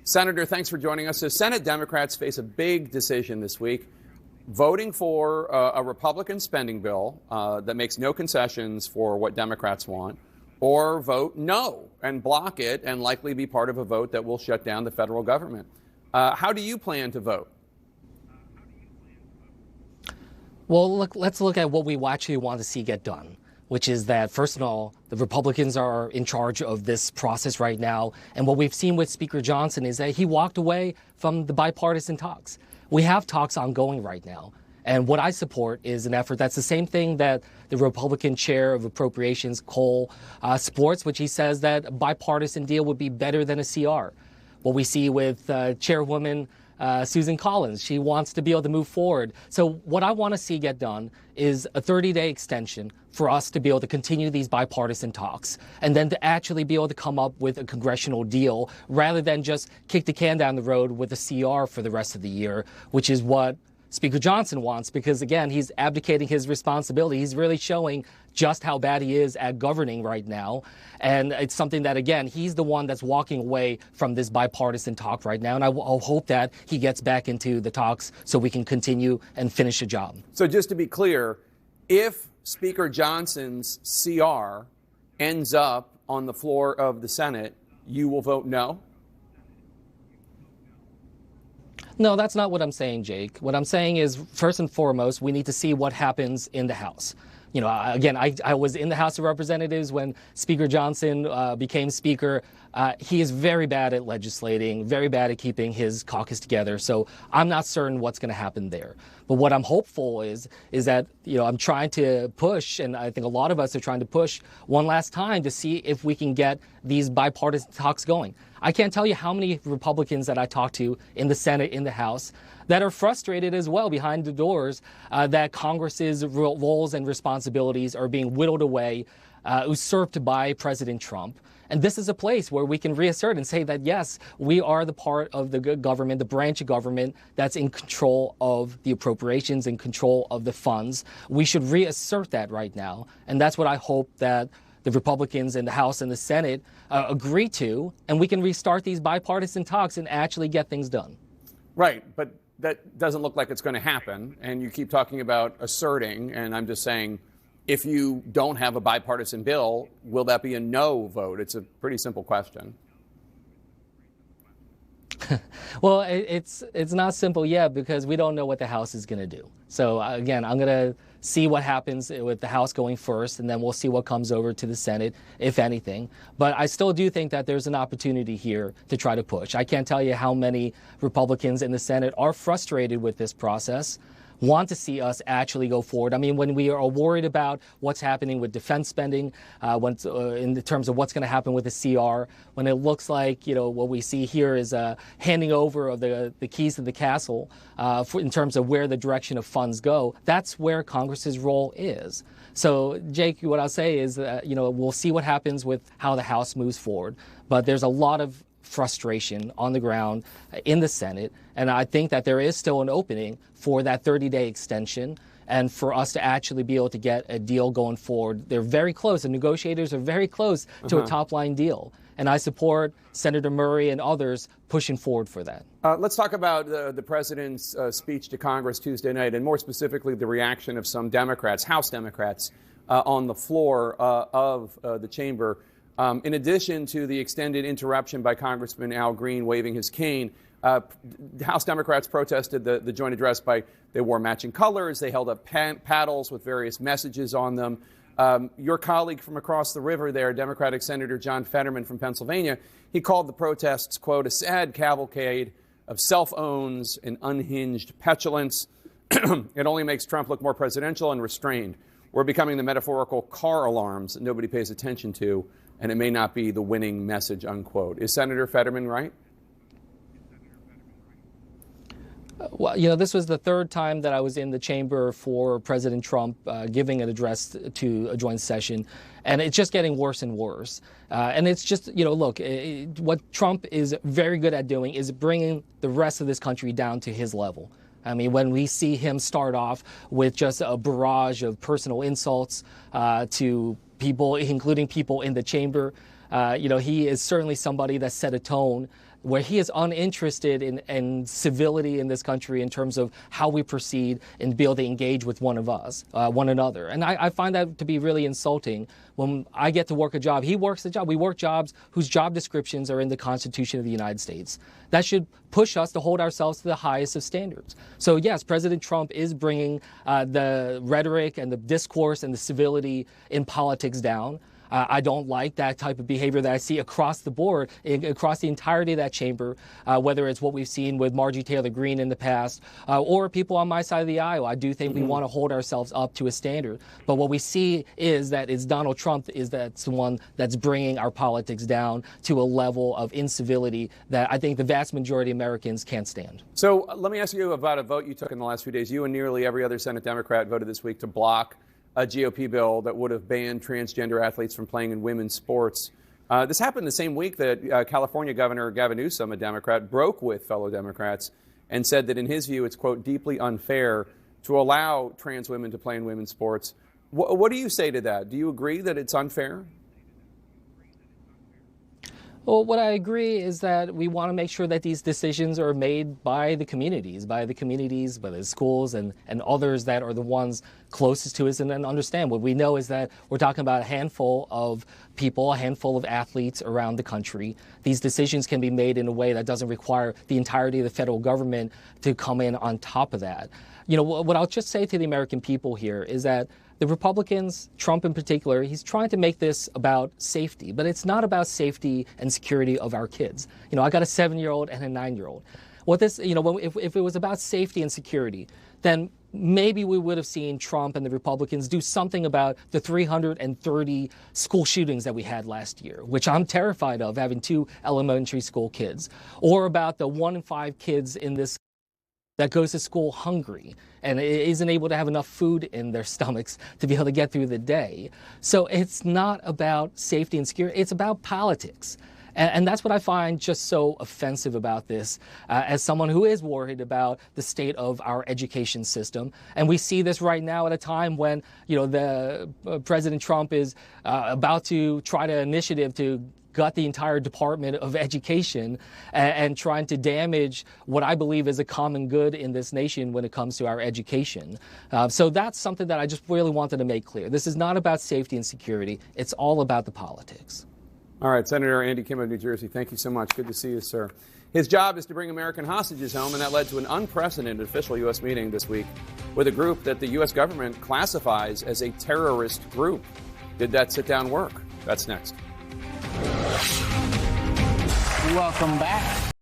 Senator, thanks for joining us. So Senate Democrats face a big decision this week, voting for a Republican spending bill that makes no concessions for what Democrats want, or vote no and block it and likely be part of a vote that will shut down the federal government. How do you plan to vote? Well, let's look at what we actually want to see get done, which is that, first of all, the Republicans are in charge of this process right now. And what we've seen with Speaker Johnson is that he walked away from the bipartisan talks. We have talks ongoing right now. And what I support is an effort that's the same thing that the Republican chair of appropriations, Cole, supports, which he says that a bipartisan deal would be better than a CR. What we see with Chairwoman Susan Collins, she wants to be able to move forward. So what I want to see get done is a 30-day extension for us to be able to continue these bipartisan talks and then to actually be able to come up with a congressional deal rather than just kick the can down the road with a CR for the rest of the year, which is what Speaker Johnson wants, because, again, he's abdicating his responsibility. He's really showing just how bad he is at governing right now. And it's something that, again, he's the one that's walking away from this bipartisan talk right now. And I'll hope that he gets back into the talks so we can continue and finish the job. So just to be clear, if Speaker Johnson's CR ends up on the floor of the Senate, you will vote no? No, that's not what I'm saying, Jake. What I'm saying is, first and foremost, we need to see what happens in the House. You know, again, I was in the House of Representatives when Speaker Johnson became Speaker. He is very bad at legislating, very bad at keeping his caucus together. So I'm not certain what's going to happen there. But what I'm hopeful is that, you know, I'm trying to push, and I think a lot of us are trying to push one last time to see if we can get these bipartisan talks going. I can't tell you how many Republicans that I talk to in the Senate, in the House, that are frustrated as well behind the doors that Congress's roles and responsibilities are being whittled away, usurped by President Trump. And this is a place where we can reassert and say that, yes, we are the part of the government, the branch of government that's in control of the appropriations, in control of the funds. We should reassert that right now. And that's what I hope that the Republicans in the House and the Senate agree to, and we can restart these bipartisan talks and actually get things done. Right, but that doesn't look like it's going to happen. And you keep talking about asserting, and I'm just saying, if you don't have a bipartisan bill, will that be a no vote? It's a pretty simple question. Well, it's not simple yet because we don't know what the House is going to do. So, again, I'm going to see what happens with the House going first, and then we'll see what comes over to the Senate, if anything. But I still do think that there's an opportunity here to try to push. I can't tell you how many Republicans in the Senate are frustrated with this process, want to see us actually go forward. I mean, when we are worried about what's happening with defense spending, in terms of what's going to happen with the CR, when it looks like, you know, what we see here is handing over of the keys to the castle in terms of where the direction of funds go, that's where Congress's role is. So, Jake, what I'll say is that, you know, we'll see what happens with how the House moves forward, but there's a lot of frustration on the ground in the Senate. And I think that there is still an opening for that 30-day extension and for us to actually be able to get a deal going forward. They're very close. The negotiators are very close to a top-line deal. And I support Senator Murray and others pushing forward for that. Let's talk about the president's speech to Congress Tuesday night, and more specifically the reaction of some Democrats, House Democrats, on the floor of the chamber. In addition to the extended interruption by Congressman Al Green waving his cane, House Democrats protested the joint address by they wore matching colors, they held up paddles with various messages on them. Your colleague from across the river there, Democratic Senator John Fetterman from Pennsylvania, he called the protests, quote, a sad cavalcade of self-owns and unhinged petulance. It only makes Trump look more presidential and restrained. We're becoming the metaphorical car alarms that nobody pays attention to, and it may not be the winning message, unquote. Is Senator Fetterman right? Well, you know, this was the third time that I was in the chamber for President Trump giving an address to a joint session, and it's just getting worse and worse. And it's just, you know, look, what Trump is very good at doing is bringing the rest of this country down to his level. I mean, when we see him start off with just a barrage of personal insults to people, including people in the chamber, you know, he is certainly somebody that set a tone where he is uninterested in civility in this country in terms of how we proceed and be able to engage with one another. And I find that to be really insulting. When I get to work a job, he works a job. We work jobs whose job descriptions are in the Constitution of the United States. That should push us to hold ourselves to the highest of standards. So yes, President Trump is bringing the rhetoric and the discourse and the civility in politics down. I don't like that type of behavior that I see across the board, across the entirety of that chamber, whether it's what we've seen with Marjorie Taylor Greene in the past or people on my side of the aisle. I do think we want to hold ourselves up to a standard. But what we see is that it's Donald Trump that's the one that's bringing our politics down to a level of incivility that I think the vast majority of Americans can't stand. So let me ask you about a vote you took in the last few days. You and nearly every other Senate Democrat voted this week to block a GOP bill that would have banned transgender athletes from playing in women's sports. This happened the same week that California Governor Gavin Newsom, a Democrat, broke with fellow Democrats and said that in his view it's, quote, deeply unfair to allow trans women to play in women's sports. What do you say to that? Do you agree that it's unfair? Well, what I agree is that we want to make sure that these decisions are made by the communities, by the schools and others that are the ones closest to us and then understand. What we know is that we're talking about a handful of people, a handful of athletes around the country. These decisions can be made in a way that doesn't require the entirety of the federal government to come in on top of that. You know, what I'll just say to the American people here is that the Republicans, Trump in particular, he's trying to make this about safety, but it's not about safety and security of our kids. You know, I got a 7-year-old and a 9-year-old. If it was about safety and security, then maybe we would have seen Trump and the Republicans do something about the 330 school shootings that we had last year, which I'm terrified of, having 2 elementary school kids, or about the 1 in 5 kids in this that goes to school hungry and isn't able to have enough food in their stomachs to be able to get through the day. So it's not about safety and security, it's about politics. And that's what I find just so offensive about this, as someone who is worried about the state of our education system. And we see this right now at a time when, you know, the President Trump is about to try to initiative to gut the entire Department of Education and trying to damage what I believe is a common good in this nation when it comes to our education. So that's something that I just really wanted to make clear. This is not about safety and security. It's all about the politics. All right, Senator Andy Kim of New Jersey, thank you so much. Good to see you, sir. His job is to bring American hostages home, and that led to an unprecedented official U.S. meeting this week with a group that the U.S. government classifies as a terrorist group. Did that sit-down work? That's next. Welcome back.